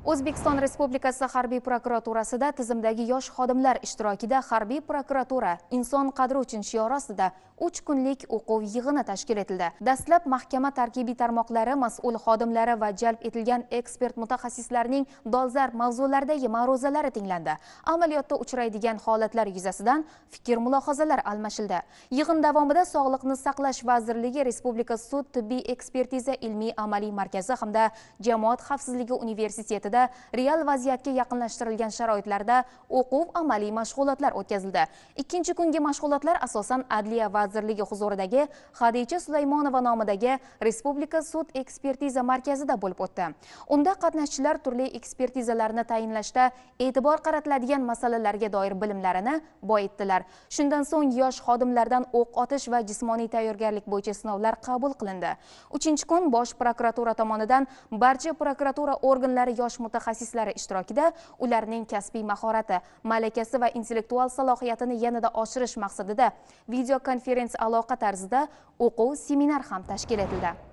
O'zbekiston Respublikasi Harbiy prokuraturasida tizimdagi yosh xodimlar ishtirokida Harbiy prokuratura inson qadri uchun shiori ostida 3 kunlik o'quv yig'ini tashkil etildi. Dastlab mahkama tarkibiy tarmoqlari mas'ul xodimlari va jalb etilgan ekspert mutaxassislarning dolzarb mavzulardagi ma'ruzalari tinglandi. Amaliyotda uchraydigan holatlar yuzasidan fikr-mulohazalar almashildi. Yig'in davomida Sog'liqni saqlash vazirligi, Respublika sud tibbiy ekspertiza ilmiy amaliy markazi hamda Jamoat xavfsizligi universitetida real vaziyatga yaqinlashtirilgan sharoitlarda o'quv amaliy mashg'ulotlar o'tkazildi. Ikkinchi kungi mashg'ulotlar asosan Adliya vazirligi huzuridagi Xadicha Sulaymonova nomidagi Respublika sud ekspertiza markazida bo'lib o'tdi. Unda qatnashchilar turli ekspertizalarni tayinlashda e'tibor qaratiladigan masalalarga doir bilimlarini boyitdilar. Shundan so'ng yosh xodimlardan o'q otish va jismoniy tayyorgarlik bo'yicha sinovlar qabul qilindi. 3-kun Bosh prokuratura tomonidan barcha prokuratura organlari yosh mutaxassislari ishtirokida ularning kasbiy mahorati, malakasi va intellektual salohiyatini yanada oshirish maqsadida video konferensiya aloqa tarzida o'quv seminar ham tashkil etildi.